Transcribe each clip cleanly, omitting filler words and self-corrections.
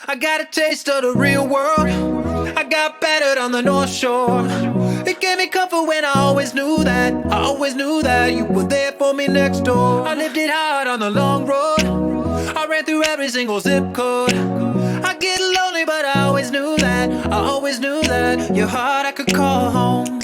I got a taste of the real world. I got battered on the North Shore. It gave me comfort when I always knew that. I always knew that you were there for me next door. I lived it hard on the long road. I ran through every single zip code. I get lonely, but I always knew that. I always knew that your heart I could call home.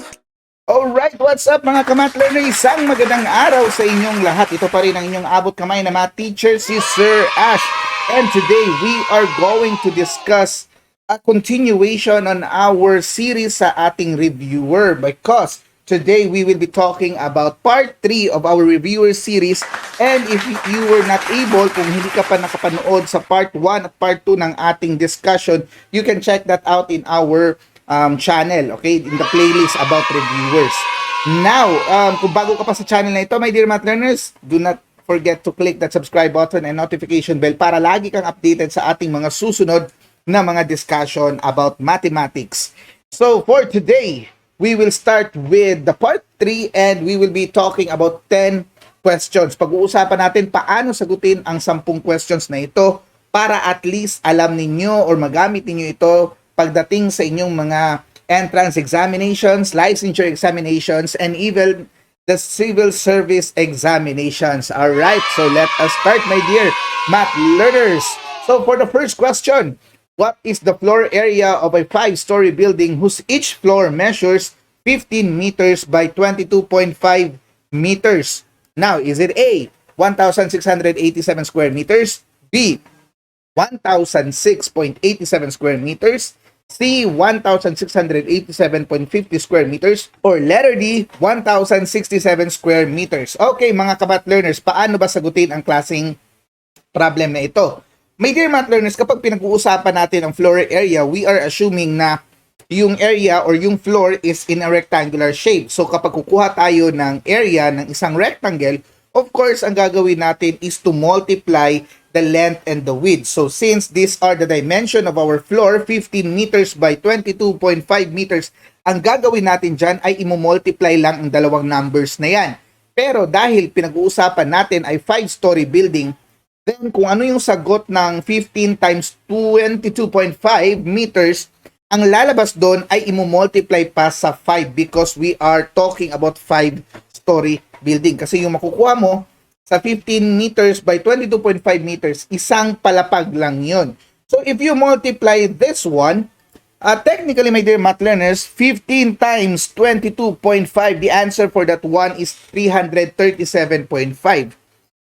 Alright, what's up mga kamatlearner? Isang magandang araw sa inyong lahat. Ito pa rin ang inyong abot kamay na mga teacher, si Sir Ash. And today, we are going to discuss a continuation on our series sa ating reviewer, because today we will be talking about part 3 of our reviewer series. And if you were not able, kung hindi ka pa nakapanood sa part 1 at part 2 ng ating discussion, you can check that out in our channel, okay, in the playlist about reviewers. Now, kung bago ka pa sa channel na ito, my dear math learners, do not forget to click that subscribe button and notification bell para lagi kang updated sa ating mga susunod na mga discussion about mathematics. So, for today, we will start with the part 3 and we will be talking about 10 questions. Pag-uusapan natin paano sagutin ang 10 questions na ito para at least alam ninyo or magamit ninyo ito pagdating sa inyong mga entrance examinations, licensure examinations, and even the civil service examinations. Alright, so let us start, my dear math learners. So for the first question, what is the floor area of a 5-story building whose each floor measures 15 meters by 22.5 meters? Now, is it A, 1,687 square meters, B, 1,006.87 square meters, C, 1,687.50 square meters, or letter D, 1,067 square meters? Okay, mga kamat learners, paano ba sagutin ang klaseng problem na ito? My dear math learners, kapag pinag-uusapan natin ang floor area, we are assuming na yung area or yung floor is in a rectangular shape. So kapag kukuha tayo ng area ng isang rectangle, of course, ang gagawin natin is to multiply the length and the width. So since these are the dimension of our floor, 15 meters by 22.5 meters, ang gagawin natin dyan ay imumultiply lang ang dalawang numbers na yan. Pero dahil pinag-uusapan natin ay 5-story building, then kung ano yung sagot ng 15 times 22.5 meters, ang lalabas doon ay imumultiply pa sa 5 because we are talking about 5-story building. Kasi yung makukuha mo sa 15 meters by 22.5 meters, isang palapag lang yun. So if you multiply this one, technically, my dear math learners, 15 times 22.5, the answer for that one is 337.5.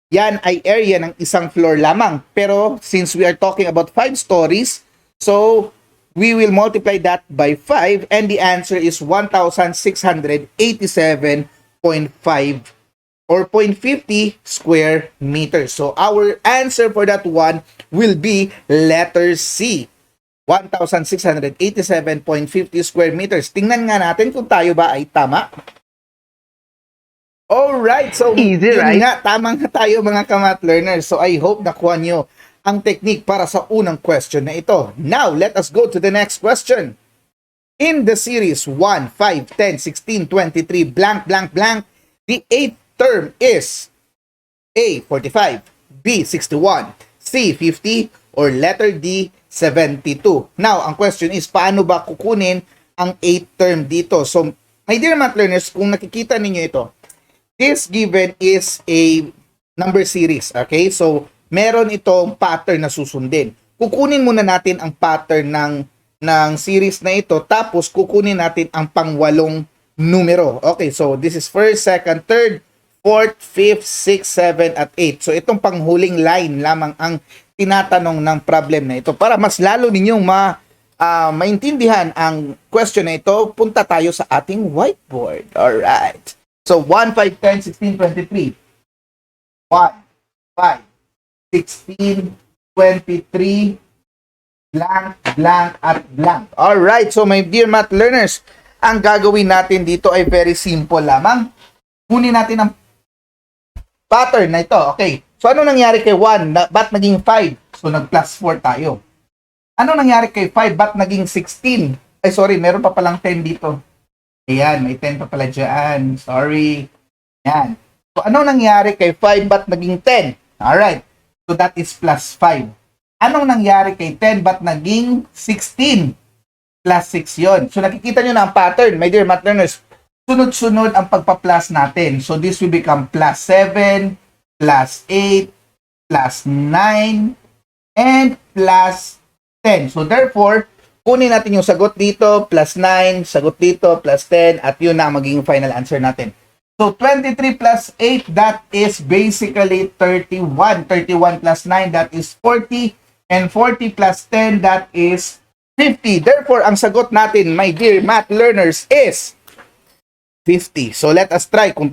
Yan ay area ng isang floor lamang. Pero since we are talking about 5 stories, so we will multiply that by 5 and the answer is 1,687.5 or 0.50 square meters. So our answer for that one will be letter C, 1,687.50 square meters. Tingnan nga natin kung tayo ba ay tama. Alright, so Easy, yun right? nga, tama nga tayo mga kamat learners. So I hope nakuha nyo ang technique para sa unang question na ito. Now, let us go to the next question. In the series 1, 5, 10, 16, 23, blank, blank, blank, the 8th term is A, 45, B, 61, C, 50, or letter D, 72. Now, ang question is, paano ba kukunin ang 8th term dito? So, my dear math learners, kung nakikita ninyo ito, this given is a number series, okay? So, meron itong pattern na susundin. Kukunin muna natin ang pattern ng series na ito, tapos kukunin natin ang pangwalong numero. Okay, so this is first, second, third, 4th, 5th, 6th, 7th, at 8th. So itong panghuling line lamang ang tinatanong ng problem na ito. Para mas lalo ninyong maintindihan ang question na ito, punta tayo sa ating whiteboard. Alright. So 1, 5, 10, 16, 23. 1, 5, 16, 23, blank, blank, at blank. Alright, so my dear math learners, ang gagawin natin dito ay very simple lamang. Kunin natin ang pattern na ito. Okay. So, ano nangyari kay 1? Ba't naging 5? So, nag-plus 4 tayo. Ano nangyari kay 5? Ba't naging 16? Ay, sorry. Meron pa palang 10 dito. Ayan. May 10 pa pala dyan. Sorry. Ayan. So, ano nangyari kay 5? Ba't naging 10? Alright. So, that is plus 5. Anong nangyari kay 10 ba't naging 16 plus 6 yon? So nakikita nyo na ang pattern, my dear math learners. Sunod-sunod ang pagpa-plus natin. So this will become plus 7, plus 8, plus 9, and plus 10. So therefore, kunin natin yung sagot dito, plus 9, sagot dito, plus 10, at yun na ang magiging final answer natin. So 23 plus 8, that is basically 31. 31 plus 9, that is 40. And 40 plus 10, that is 50. Therefore, ang sagot natin, my dear math learners, is 50. So let us try kung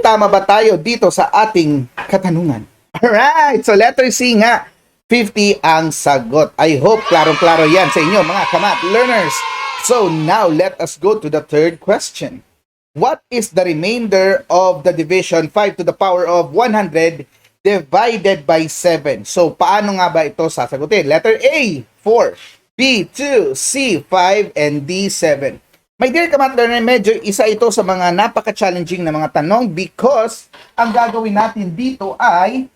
tama ba tayo dito sa ating katanungan. Alright, so letter C nga. 50 ang sagot. I hope klarong-klaro yan sa inyo mga ka-math learners. So now, let us go to the third question. What is the remainder of the division 5 to the power of 100 divided by 7? So, paano nga ba ito sasagutin? Letter A, 4. B, 2. C, 5. And D, 7. My dear ka-math learner, medyo isa ito sa mga napaka-challenging na mga tanong because ang gagawin natin dito ay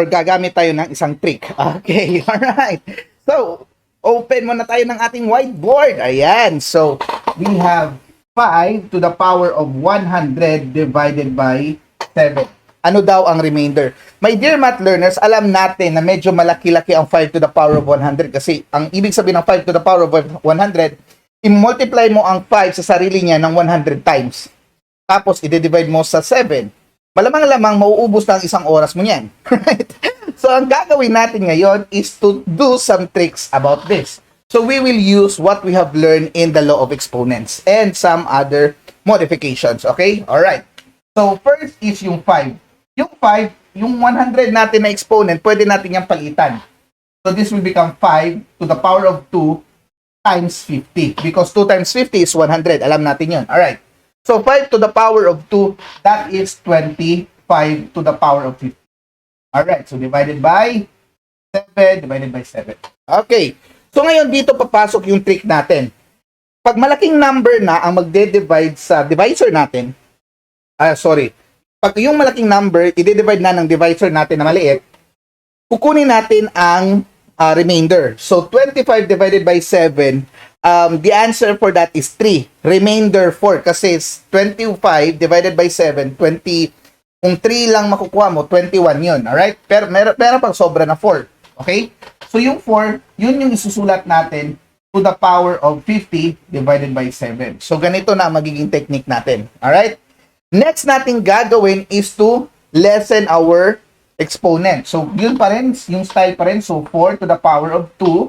gagamit tayo ng isang trick. Okay, alright. So, open muna tayo ng ating whiteboard. Ayan. So, we have 5 to the power of 100 divided by 7. Ano daw ang remainder? My dear math learners, alam natin na medyo malaki-laki ang 5 to the power of 100 kasi ang ibig sabihin ng 5 to the power of 100, i-multiply mo ang 5 sa sarili niya ng 100 times. Tapos, i-divide mo sa 7. Malamang-lamang mauubos na ang isang oras mo niyan. Right? So, ang gagawin natin ngayon is to do some tricks about this. So, we will use what we have learned in the law of exponents and some other modifications. Okay? Alright. So, first is yung 5. Yung 5, yung 100 natin na exponent, pwede natin yung palitan. So, this will become 5 to the power of 2 times 50. Because 2 times 50 is 100. Alam natin yun. Alright. So, 5 to the power of 2, that is 25 to the power of 50. Alright. So, divided by 7, divided by 7. Okay. So, ngayon dito papasok yung trick natin. Pag malaking number na ang magde-divide sa divisor natin, pag yung malaking number, i-divide na ng divisor natin na maliit, kukunin natin ang remainder. So, 25 divided by 7, the answer for that is 3. Remainder 4 kasi 25 divided by 7, 20. Kung 3 lang makukuha mo, 21 yun. Alright? Pero meron pang sobra na 4. Okay? So, yung 4, yun yung isusulat natin to the power of 50 divided by 7. So, ganito na ang magiging technique natin. Alright? Next natin gagawin is to lessen our exponent. So, yun pa rin, yung style pa rin. So, 4 to the power of 2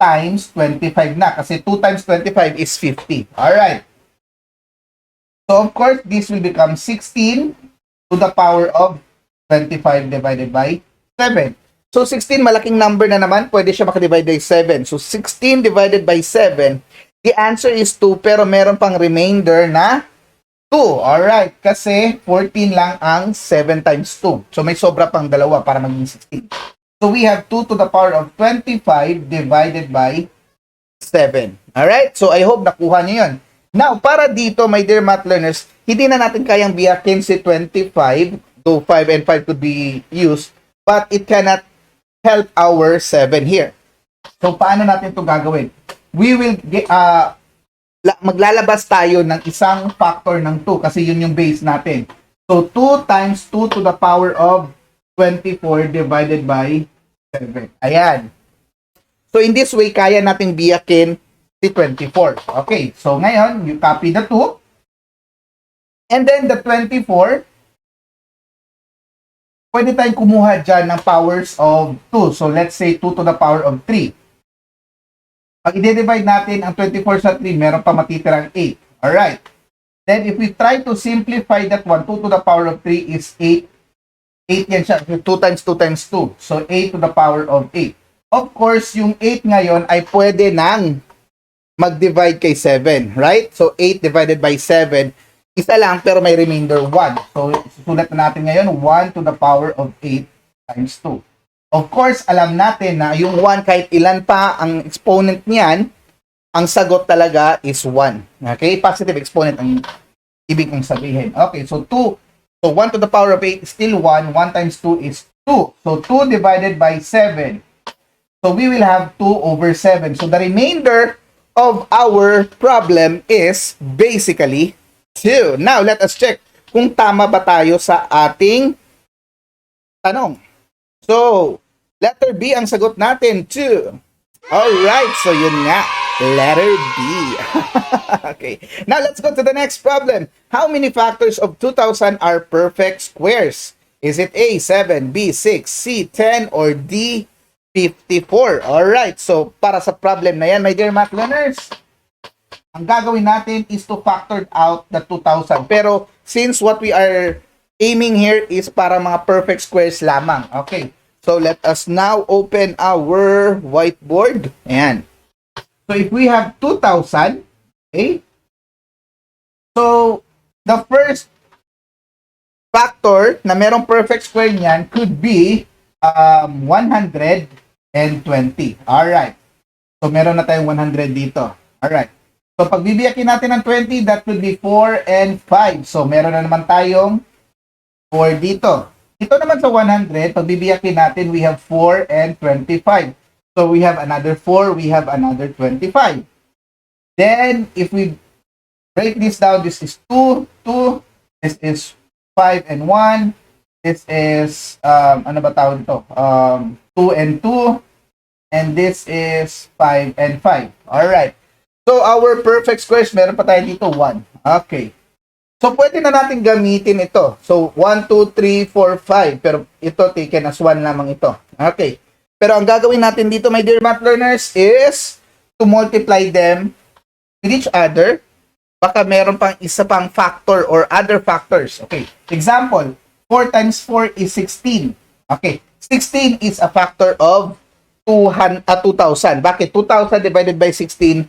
times 25 na. Kasi 2 times 25 is 50. Alright. So, of course, this will become 16 to the power of 25 divided by 7. So, 16, malaking number na naman. Pwede siya makadivide by 7. So, 16 divided by 7. The answer is 2, pero meron pang remainder na 2. Alright, kasi 14 lang ang 7 times 2. So, may sobra pang dalawa para maging 16. So, we have 2 to the power of 25 divided by 7. Alright, so I hope nakuha niyo yun. Now, para dito, my dear math learners, hindi na natin kayang biyakin si 25, though 5 and 5 could be used, but it cannot help our 7 here. So, paano natin ito gagawin? We will maglalabas tayo ng isang factor ng 2 kasi yun yung base natin. So, 2 times 2 to the power of 24 divided by 7. Ayan. So, in this way, kaya nating biyakin si 24. Okay. So, ngayon, you copy the 2. And then, the 24, pwede tayong kumuha dyan ng powers of 2. So, let's say 2 to the power of 3. Pag i-divide natin ang 24 sa 3, meron pa matitirang 8. Alright. Then, if we try to simplify that one, 2 to the power of 3 is 8. 8 yan siya. 2 times 2 times 2. So, 8 to the power of 8. Of course, yung 8 ngayon ay pwede nang mag-divide kay 7. Right? So, 8 divided by 7. Isa lang, pero may remainder 1. So, susulat na natin ngayon, 1 to the power of 8 times 2. Of course, alam natin na yung 1, kahit ilan pa ang exponent niyan, ang sagot talaga is 1. Okay? Positive exponent ang ibig kong sabihin. Okay, so 2. So, 1 to the power of 8 is still 1. 1 times 2 is 2. So 2 divided by 7. So we will have 2 over 7. So the remainder of our problem is basically 2. Now, let us check kung tama ba tayo sa ating tanong. So, letter B ang sagot natin, 2. Alright, so yun nga, letter B. Okay, now let's go to the next problem. How many factors of 2,000 are perfect squares? Is it A, 7, B, 6, C, 10, or D, 54? Alright, so para sa problem na yan, my dear math learners, ang gagawin natin is to factor out the 2,000. Pero since what we are aiming here is para mga perfect squares lamang. Okay, so let us now open our whiteboard. Ayan. So if we have 2,000, okay, so the first factor na merong perfect square niyan could be 120. Alright. So meron na tayong 100 dito. Alright. So pag bibiyakin natin ng 20, that would be 4 and 5. So meron na naman tayong 4 dito. Ito naman sa 100, pag bibiyakin natin, we have 4 and 25. So we have another 4, we have another 25. Then if we break this down, this is 2, 2, this is 5 and 1, this is ano ba tawag dito? 2 and 2, and this is 5 and 5. Alright. So our perfect squares, meron pa tayo dito 1. Okay. So pwede na natin gamitin ito. So 1, 2, 3, 4, 5. Pero ito taken as 1 lamang ito. Okay. Pero ang gagawin natin dito, my dear math learners, is to multiply them with each other. Baka meron pang isa pang factor or other factors. Okay. Example, 4 times 4 is 16. Okay. 16 is a factor of 2,000. Bakit? 2,000 divided by 16,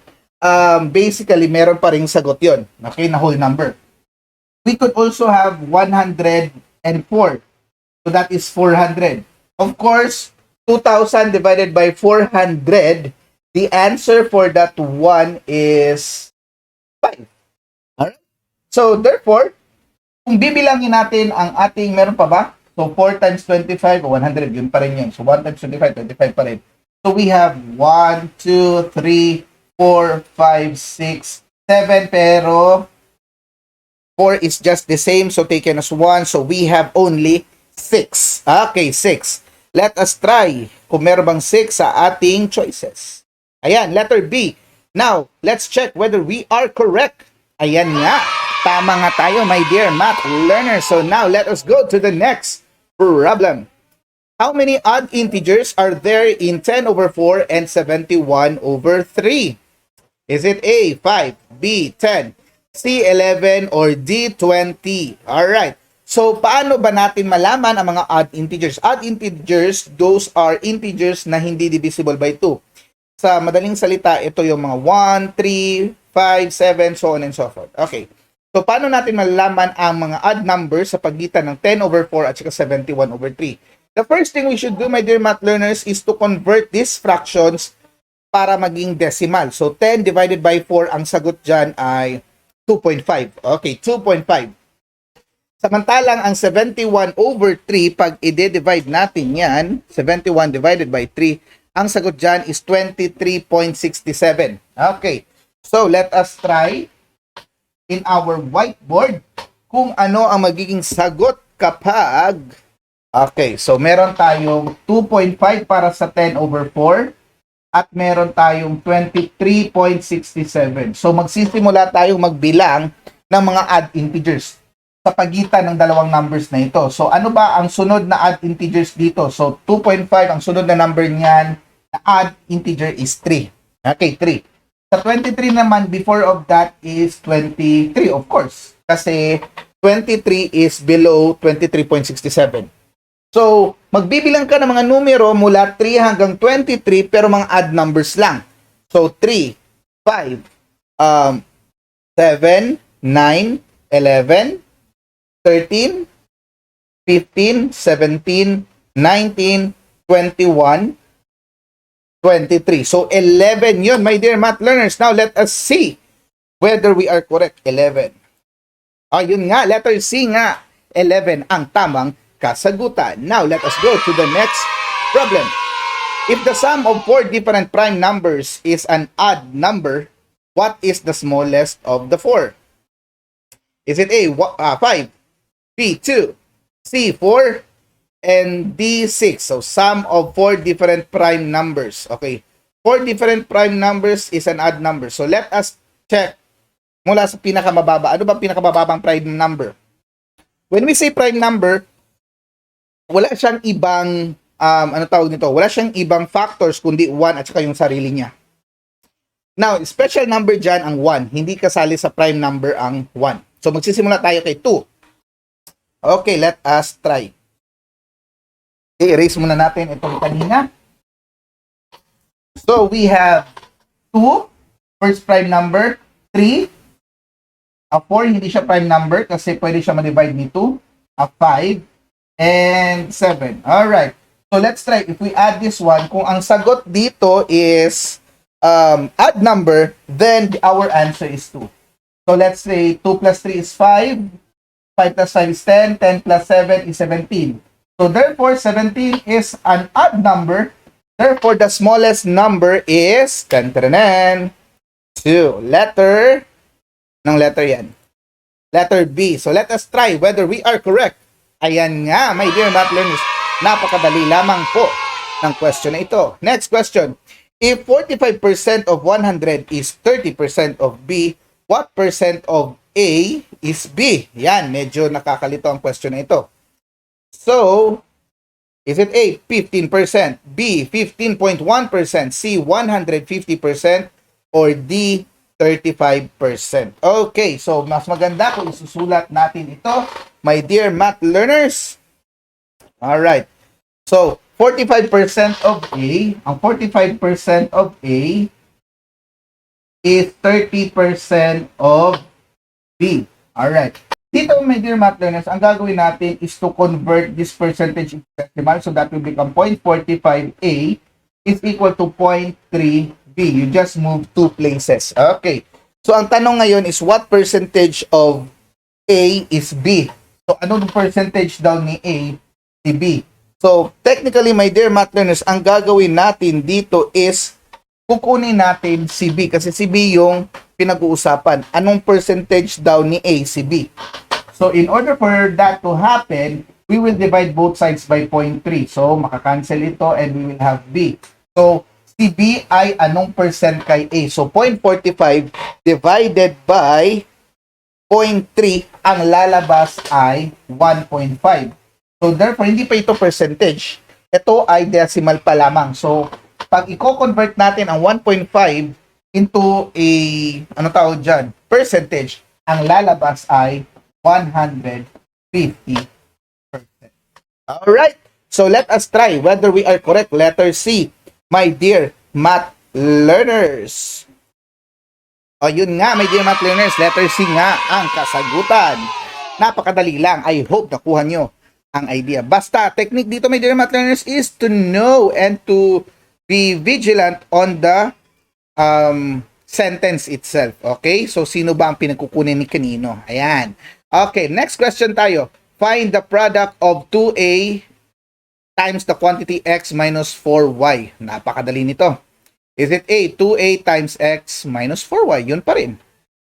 basically, meron pa ring sagot yon. Okay, na whole number. We could also have 104. So that is 400. Of course, 2,000 divided by 400, the answer for that one is 5. Alright? So, therefore, kung bibilangin natin ang ating, meron pa ba? So, 4 times 25, 100, yun pa rin yun. So, 1 times 25, 25 pa rin. So, we have 1, 2, 3, 4, 5, 6, 7, pero 4 is just the same, so taken as 1. So, we have only 6. Okay, 6. Let us try kung meron bang 6 sa ating choices. Ayan, letter B. Now, let's check whether we are correct. Ayan nga. Tama nga tayo, my dear math learners. So, now, let us go to the next problem. How many odd integers are there in 10 over 4 and 71 over 3? Is it A, 5, B, 10, C, 11, or D, 20? Alright. So, paano ba natin malaman ang mga odd integers? Odd integers, those are integers na hindi divisible by 2. Sa madaling salita, ito yung mga 1, 3, 5, 7, so on and so forth. Okay. So, paano natin malalaman ang mga odd numbers sa pagitan ng 10 over 4 at saka 71 over 3? The first thing we should do, my dear math learners, is to convert these fractions para maging decimal. So, 10 divided by 4, ang sagot dyan ay 2.5. Okay, 2.5. Samantalang ang 71 over 3, pag i-divide natin yan, 71 divided by 3, ang sagot dyan is 23.67. Okay, so let us try in our whiteboard kung ano ang magiging sagot kapag, okay, so meron tayong 2.5 para sa 10 over 4 at meron tayong 23.67. So magsisimula tayong magbilang ng mga odd integers sa pagitan ng dalawang numbers na ito. So, ano ba ang sunod na odd integers dito? So, 2.5, ang sunod na number niyan, na odd integer is 3. Okay, 3. Sa 23 naman, before of that is 23, of course. Kasi 23 is below 23.67. So, magbibilang ka ng mga numero mula 3 hanggang 23, pero mga odd numbers lang. So, 3, 5, 7, 9, 11, 13, 15, 17, 19, 21, 23. So, 11 yun, my dear math learners. Now, let us see whether we are correct. 11. Ayun nga, letter C nga. 11 ang tamang kasagutan. Now, let us go to the next problem. If the sum of 4 different prime numbers is an odd number, what is the smallest of the 4? Is it A, 5, B, 2, C, 4, and D, 6? So, sum of 4 different prime numbers. Okay. 4 different prime numbers is an odd number. So, let us check mula sa pinakamababa. Ano ba pinakamababang prime number? When we say prime number, wala siyang ibang wala siyang ibang factors kundi 1 at saka yung sarili niya. Now, special number dyan ang 1. Hindi kasali sa prime number ang 1. So, magsisimula tayo kay 2. Okay, let us try. I-erase muna natin itong kanina. So, we have 2, first prime number, 3, 4, hindi siya prime number kasi pwede siya ma-divide ni 2, 5, and 7. Alright. So, let's try. If we add this one, kung ang sagot dito is odd number, then our answer is 2. So, let's say 2 plus 3 is 5, 5 plus 5 is 10, 10 plus 7 is 17. So, therefore, 17 is an odd number. Therefore, the smallest number is 2. Letter yan. Letter B. So, let us try whether we are correct. Ayan nga, my dear math learners. Napakadali lamang po ng question na ito. Next question. If 45% of 100 is 30% of B, what percent of A is B? Yan, medyo nakakalito ang question na ito. So, is it A, 15%, B, 15.1%, C, 150%, or D, 35%? Okay, so mas maganda kung isusulat natin ito, my dear math learners. Alright, so 45% of A, ang 45% of A is 30% of B. Alright. Dito, my dear math learners, ang gagawin natin is to convert this percentage into decimal. So that will become 0.45A is equal to 0.3B. You just move 2 places. Okay. So ang tanong ngayon is what percentage of A is B? So anong percentage daw ni A si B? So technically, my dear math learners, ang gagawin natin dito is kukunin natin si B kasi si B yung pinag-uusapan. Anong percentage daw ni A si B? So, in order for that to happen, we will divide both sides by 0.3. So, makakancel ito and we will have B. So, si B ay anong percent kay A? So, 0.45 divided by 0.3, ang lalabas ay 1.5. So, therefore, hindi pa ito percentage. Ito ay decimal pa lamang. So, pag i-convert natin ang 1.5 into a, percentage, ang lalabas ay 150%. Alright, so let us try whether we are correct. Letter C, my dear math learners. O yun nga, my dear math learners, letter C nga ang kasagutan. Napakadali lang. I hope nakuha nyo ang idea. Basta, technique dito, my dear math learners, is to know and to be vigilant on the sentence itself. Okay? So, sino ba ang pinagkukunin ni kanino? Ayan. Okay, next question tayo. Find the product of 2A times the quantity X minus 4Y. Napakadali nito. Is it A, 2A times X minus 4Y? Yun pa rin.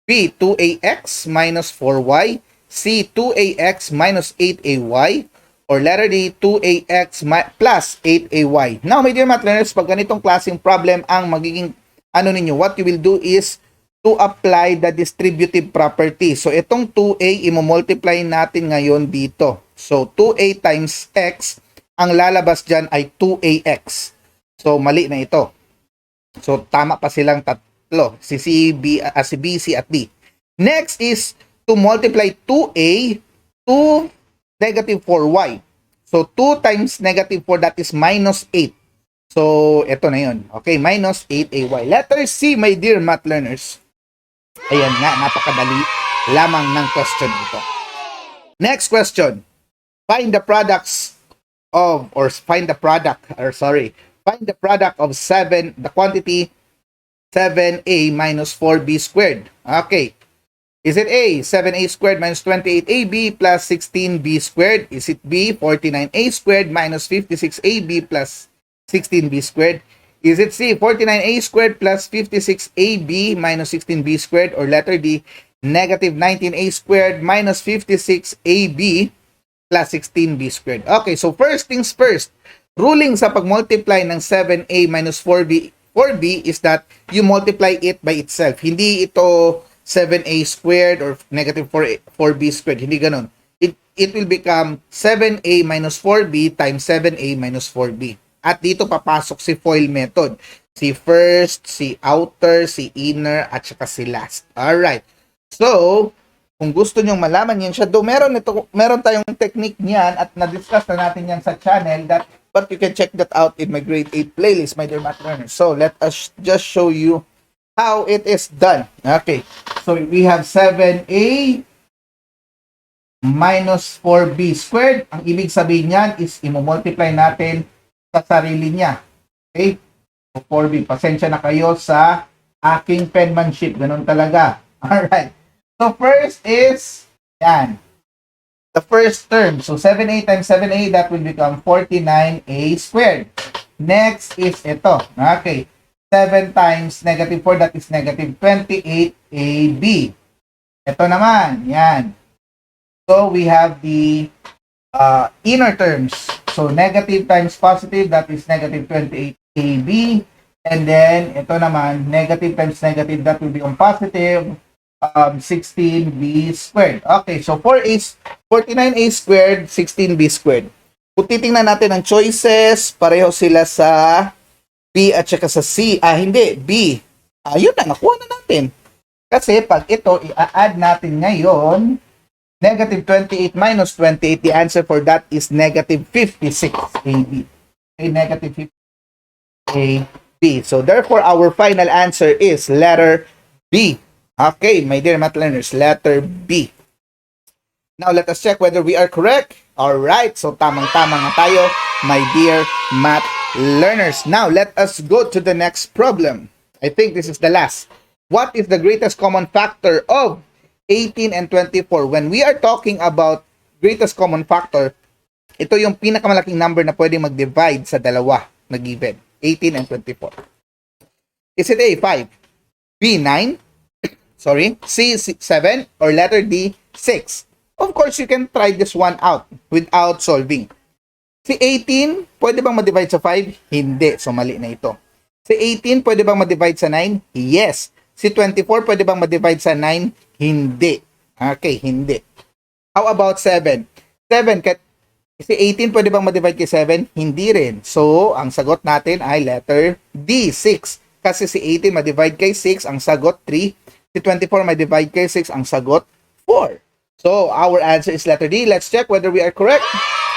B, 2AX minus 4Y. C, 2AX minus 8AY. Or letter D, 2AX plus 8AY. Now, my dear math learners, pag ganitong klaseng problem ang magiging ninyo, what you will do is to apply the distributive property. So, itong 2A, i-multiply natin ngayon dito. So, 2A times X, ang lalabas dyan ay 2AX. So, mali na ito. So, tama pa silang tatlo. Si B, C at D. Next is to multiply 2A to negative 4Y. So, 2 times negative 4, that is minus 8. So, ito na yun. Okay, minus 8AY. Letter C, my dear math learners. Ayan nga, napakadali lamang ng question ito. Next question. Find the product of 7, the quantity 7A minus 4B squared. Okay. Is it A, 7a squared minus 28ab plus 16b squared? Is it B, 49a squared minus 56ab plus 16b squared? Is it C, 49a squared plus 56ab minus 16b squared? Or letter D, negative 19a squared minus 56ab plus 16b squared? Okay, so first things first, ruling sa pag-multiply ng 7a minus 4b is that you multiply it by itself. Hindi ito 7a squared or negative 4b squared. Hindi ganun. It will become 7a minus 4b times 7a minus 4b. At dito papasok si FOIL method. Si first, si outer, si inner, at saka si last. Alright. So, kung gusto nyong malaman yan siya, meron tayong technique niyan at na-discuss na natin yan sa channel but you can check that out in my grade 8 playlist, my dear math learners. So, let us just show you how it is done. Okay. So, we have 7a minus 4b squared. Ang ibig sabihin niyan is i-multiply natin sa sarili niya. Okay? So, 4b. Pasensya na kayo sa aking penmanship. Ganun talaga. Alright. So, first is, yan. The first term. So, 7a times 7a, that will become 49a squared. Next is ito. Okay. 7 times negative 4, that is negative 28ab. Ito naman, yan. So, we have the inner terms. So, negative times positive, that is negative 28ab. And then, ito naman, negative times negative, that will become positive 16b squared. Okay, so 49a squared, 16b squared. Kung titingnan natin ang choices, pareho sila sa B at saka sa C. Hindi. B. Yun na. Nakuha na natin. Kasi pag ito, i-add natin ngayon, negative 28 minus 28, the answer for that is negative 56 AB. Okay, negative 56 AB. So, therefore, our final answer is letter B. Okay, my dear math learners, letter B. Now, let us check whether we are correct. Alright, so tamang-tama nga tayo, my dear math learners. Now, let us go to the next problem. I think this is the last. What is the greatest common factor of 18 and 24? When we are talking about greatest common factor, ito yung pinakamalaking number na pwede mag-divide sa dalawa na given. 18 and 24. Is it A, 5? B, 9? Sorry. C, 7? Or letter D, 6? Of course, you can try this one out without solving. Si 18, pwede bang ma-divide sa 5? Hindi. So, mali na ito. Si 18, pwede bang ma-divide sa 9? Yes. Si 24, pwede bang ma-divide sa 9? Hindi. Okay, hindi. How about 7? 7, si 18, pwede bang ma-divide kay 7? Hindi rin. So, ang sagot natin ay letter D, 6. Kasi si 18 ma-divide kay 6, ang sagot 3. Si 24 ma-divide kay 6, ang sagot 4. So, our answer is letter D. Let's check whether we are correct.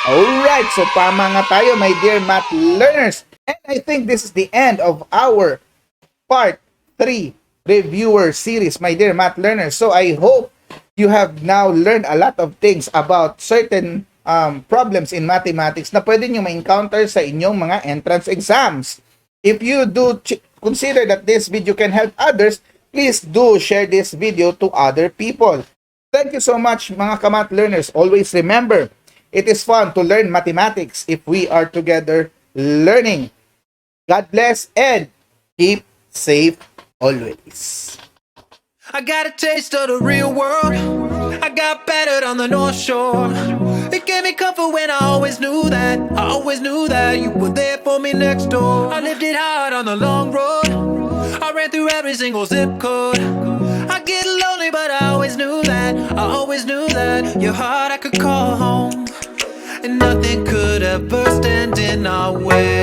Alright, so tama nga tayo, my dear math learners. And I think this is the end of our part 3 reviewer series, my dear math learners. So, I hope you have now learned a lot of things about certain problems in mathematics na pwede nyo ma-encounter sa inyong mga entrance exams. If you do consider that this video can help others, please do share this video to other people. Thank you so much, mga kamath learners. Always remember, it is fun to learn mathematics if we are together learning. God bless and keep safe always. I got a taste of the real world. I got battered on the North Shore. It gave me comfort when I always knew that. I always knew that you were there for me next door. I lived it hard on the long road. I ran through every single zip code. I get lonely, but I always knew that. I always knew that your heart I could call home, and nothing could ever stand in our way.